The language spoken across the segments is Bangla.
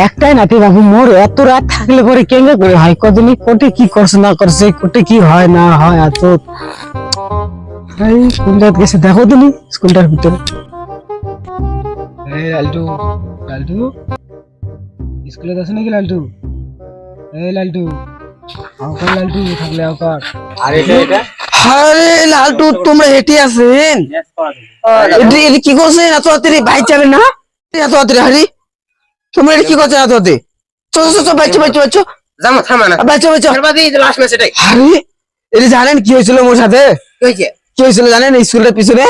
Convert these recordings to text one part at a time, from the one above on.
একটাই নাতি বাবু, মোর এত রাত থাকলে পরে কেঙ্গা করে হয়, কদিন কোটে কি করছে না করছে, কোটে কি হয় না হয়, এত এই স্কুলটা গেছে দেখো তুমি স্কুলটার ভিতরে। এই লালটু, লালটু স্কুলে যাচ্ছে নাকি লালটু? এই লালটু, আউকার লালটু থাকলে আউকার। আরে এটা আরে লালটু, তোমরা হেঁটে আছেন? এটা কি করছেন এত রাত্রে? ভাই যাবে না এত রাত্রে? হারি তোমরা এটা কি করছো এত রাত্রে? চলো চলো চলো, বাচ্চা বাচ্চা বাচ্চা জামা থামা না বাচ্চা বাচ্চা। খেলবা দিই লাস্ট ম্যাচ এটাই। আরে এটা জানেন কি হয়েছিল মোর সাথে? কি হয়েছে? কি হয়েছিল জানেন? স্কুলের পিছনে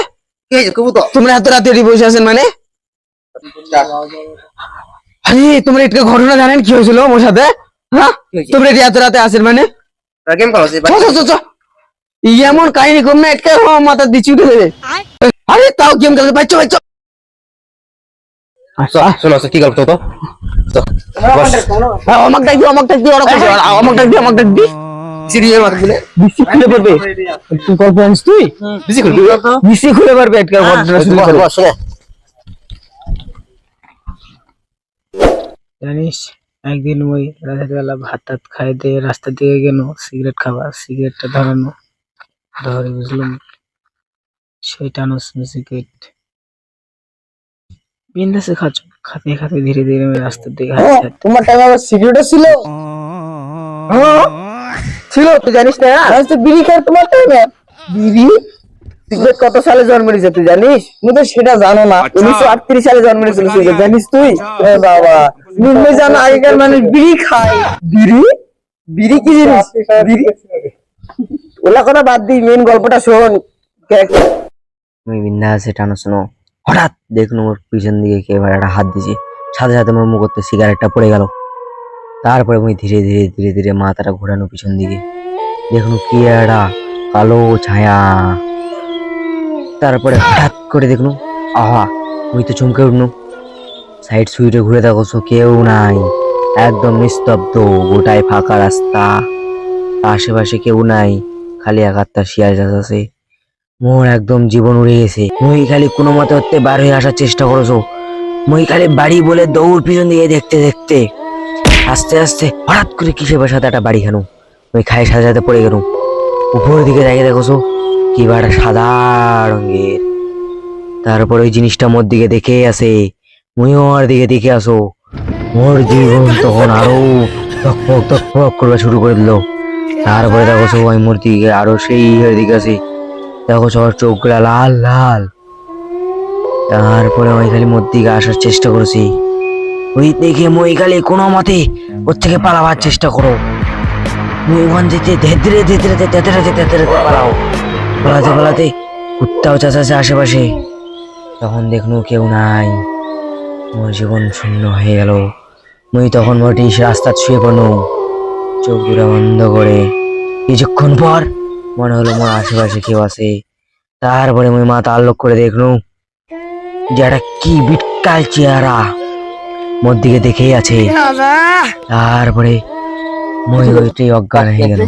কি হয়েছে কবুতর? তোমরা এত রাত্রে বসে আছেন মানে? আরে তোমরা এটা ঘটনা জানেন কি হয়েছিল মোর সাথে? হ্যাঁ, তোমরা এত রাতে আসেন মানে? গেম খেলছে চলো চলো চলো, এমন কাহিনী কম না, একটা মাথা দিচ্ছি উঠে দেবে। আরে তাও গেম খেলতে বাচ্চা বাচ্চা। শোনো কি গল্প তো আমাকে ডাক দিও, আমাকে ডাক দিও, আমাকে ডাক দিও, আমাকে ডাক দিও। সিরিয়াল মাথা দিলে বিসি খুলে পড়বে। তুই গল্প আনিস তুই? বিসি খুলে বিসি খুলে পড়বে একটা ঘটনা শুরু করো। জানিস একদিন ওই রাতের বেলা ভাত টাত খাই দিয়ে রাস্তা দিকে গেল সিগারেট খাবার, সিগারেটটা ধরানো ধরে বুঝলাম সেই টানোস সিগারেট বিন্দাসে খাচ্ছ, খাতে খাতে ধীরে ধীরে আমি রাস্তার দিকে হাঁটতে হাঁটতে। তোমার টাইমে আবার সিগারেটও ছিল? ছিল, তুই জানিস না? বিড়ি খায় তোমার টাইমে? বিড়ি সিগারেট কত সালে জন্ম নিয়েছে তুই জানিস? তুমি তো সেটা জানো না। 1938 সালে জন্ম নিয়েছিল সিগারেট, জানিস তুই? বাবা, তুমি জানো আগেকার মানুষ বিড়ি খায়। বিড়ি বিড়ি কি জিনিস? বিড়ি ওলা কথা বাদ দি, মেন গল্পটা শোন। আমি বিন্দাসে টানো শোনো, হঠাৎ দেখুন ওর পিছন দিকে কে এবার একটা হাত দিছে, সাথে সাথে আমার মুখ করতে সিগারেটটা পড়ে গেল। তারপরে আমি ধীরে ধীরে ধীরে ধীরে মাথাটা ঘোরানো পিছন দিকে, দেখুন কি একটা কালো ছায়া। তারপরে হঠাৎ করে দেখুন, আহা, আমি তো চমকে উঠনু। সাইড সুইডে ঘুরে দেখো কেউ নাই, একদম নিস্তব্ধ, গোটায় ফাঁকা রাস্তা, আশেপাশে কেউ নাই, খালি একাত্তা শিয়াল আছে। মোর একদম জীবন উড়ে গেছে। মুই খালি কোনো মতে হতে বার হয়ে আসার চেষ্টা করেছো, মুই খালি বাড়ি বলে দৌড় পিছন দিয়ে দেখতে দেখতে আস্তে আস্তে হঠাৎ করে কিসের সাথে একটা বাড়ি খানো, মুই খাই সাথে সাথে পড়ে গেল। উপর দিকে দেখে দেখোছো কি বাড়া সাদা রঙের। তারপর ওই জিনিসটা মোর দিকে দেখে আসে, মুইও ওর দিকে দেখে আসো। মোর জীবন তখন আরো ধকপক ধকপক করবা শুরু করে দিল। তারপরে দেখো ওই মোর দিকে আরো সেই দিকে আসে, দেখো সবার চোখগুলা লাল লাল। তারপরে ওই খালি মোর দিকে আসার চেষ্টা করেছি, ওই দেখে মই খালি কোনো মতে ওর থেকে পালাবার চেষ্টা করো। মুই ওখান থেকে ধেতরে ধেতরে ধেতরে ধেতরে পালাও, পালাতে পালাতে কুত্তাও চাচাছে আশেপাশে। তখন দেখনু কেউ নাই, মোর জীবন শূন্য হয়ে গেল। মুই তখন মোটি রাস্তা শুয়ে পড়নু, চোখ দুটা বন্ধ করে। কিছুক্ষণ পর মনে হলো মোর আশেপাশে কেউ আছে। তারপরে মুই মাথা আলোক করে দেখলু যে একটা কি বিটকাল চেহারা মোর দিকে দেখেই আছে। তারপরে মই ওইটাই অজ্ঞান হয়ে গেল।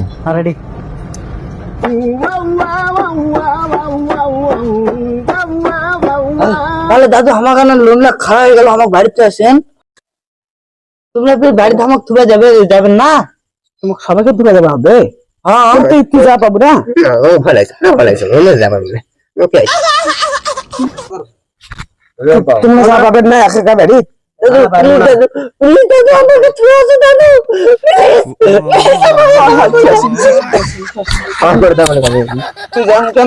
তাহলে দাদু আমাকে না লোনটা খারাপ হয়ে গেল, আমার বাড়িতে আসেন। তোমরা বাড়িতে আমাকে থুবে যাবে যাবেন না? তোমাকে সবাইকে দূরে যাবে হবে? হ্যাঁ, তুই যা পাবো না। ও ভালো আছে যাবা বলে ওকে তোমরা যা পাবেন না একা একা বাড়ি।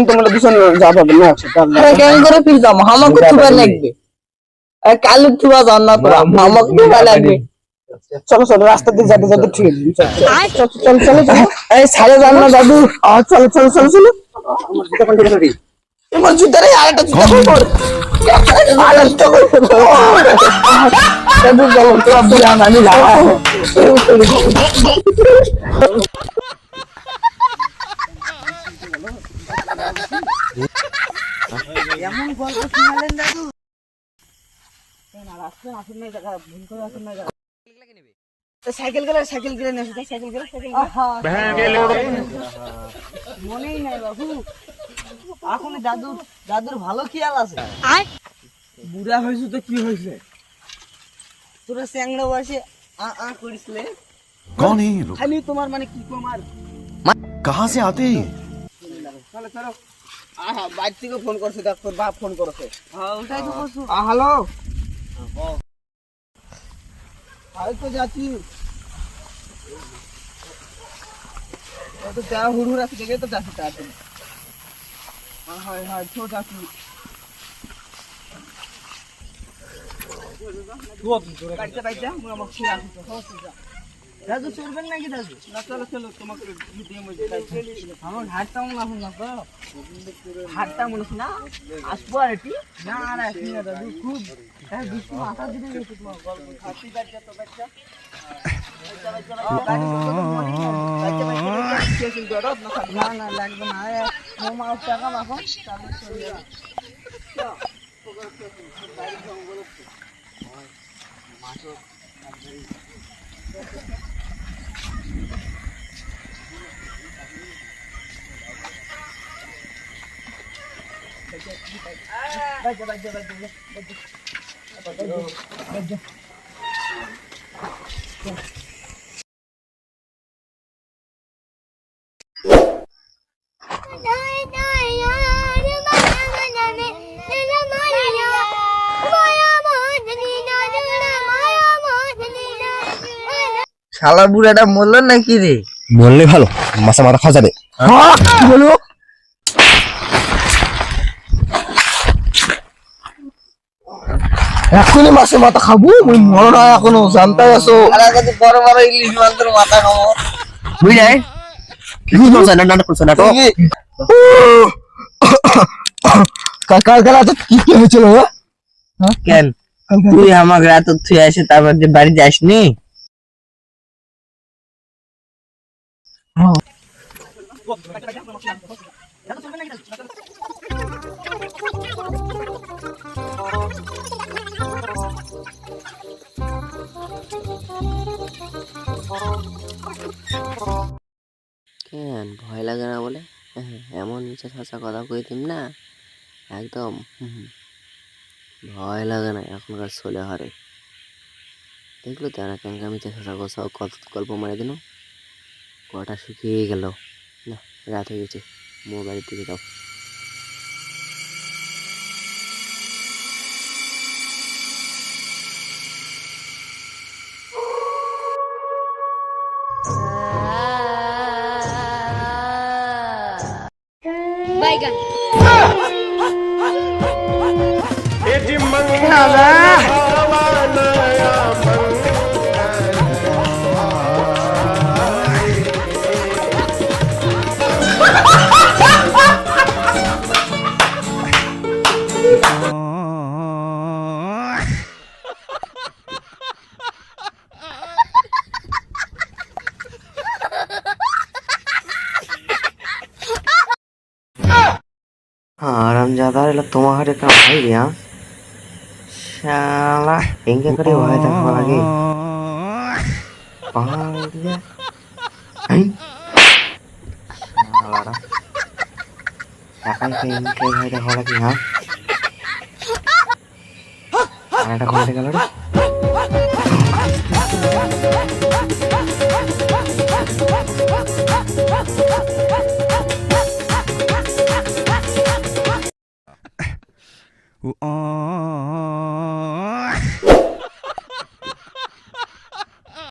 তোমরা দুজন যা পাবেন না কেন করে ফির যাও? আমাকে থুবা লাগবে, কালু থুবা যান না তোরা, আমাকে থুবা লাগবে। চলো চলো, রাস্তা দিয়ে যাতে যাতে ঠিক আছে। চলো চলো চলো, এই ছাড়ে যান না দাদু। চলো চলো চলো চলো। এবার জুতারে আরেকটা জুতা পর আরেকটা দাদু চলো, তোরা বুড়া আমি লাগা। এমন গল্প শোনালেন দাদু। সাইকেল গেলে সাইকেল গেলে সাইকেল গেলে মনেই নাই বাবু। এখন দাদুর ভালো খেয়াল আছে। বুড়া হয়েছে তো কি হয়েছে, তোরা স্যাংরা বসে আ করিসলে कौन है ये लोग? খালি তোমার মানে কি তোমার कहाँ से आते हैं ये? চলো চলো আহা বাইরে থেকে ফোন করছে দেখ তোর বাপ ফোন করেছে হ্যাঁ ওটাই তো করছো হ্যালো আই তো যাচ্ছি তো যা হুড় আছে দেখে তো যাচ্ছি তাড়াতাড়ি হ্যাঁ হ্যাঁ তো যাচ্ছি কাটতে কাটতে আমাকে ছিড়া দিতে রাজু চলবেন নাকি রাজু না চলো চলো তোমাকে ভিডিও মধ্যে আমার হাতটা মনে হয় না তো হাতটা মনে হয় না আসবো আর এটি না আর আসি না রাজু খুব দুষ্টু মাথা দিতে গেছে তোমার গল্প হাতি বাচ্চা তো বাচ্চা না না লাগবে না মোমা টাকা মাখো চালু চলে শালা বুড়াটা মরল নাকি রে? বললে ভালো মাসে মাথা খাওয়া যাবে কি বলো এখনই মাসে মাথা খাবো ওই মরো না এখনো জানতে আসো বড় বড় ইলিশ মাছের মাথা খাবো। বুঝলে কি করছ না না করছ না তো কাল রাতে কি কি হয়েছিল কেন তুই আমাকে রাত তুই আসে তারপর যে বাড়ি যাসনি? কেন ভয় লাগে না বলে এমন নিচে ঠাসা কথা কই দিম না একদম ভয় লাগে না এখনকার ছোলে হারে দেখলো তো না কেন মিচে ঠাসা গল্প মারে দিন কটা শুকিয়ে গেল না রাত হয়ে গেছে মোবাইলের দিকে যাও Baigan. আরামজাদা এলা তোমার একটা ভাই রে শালা এঙ্গে করে ভয় দেখবা লাগে পাহাড়ে আই শালারা একাই এঙ্গে ভয় দেখবা লাগে আর এটা কোনটা গেল রে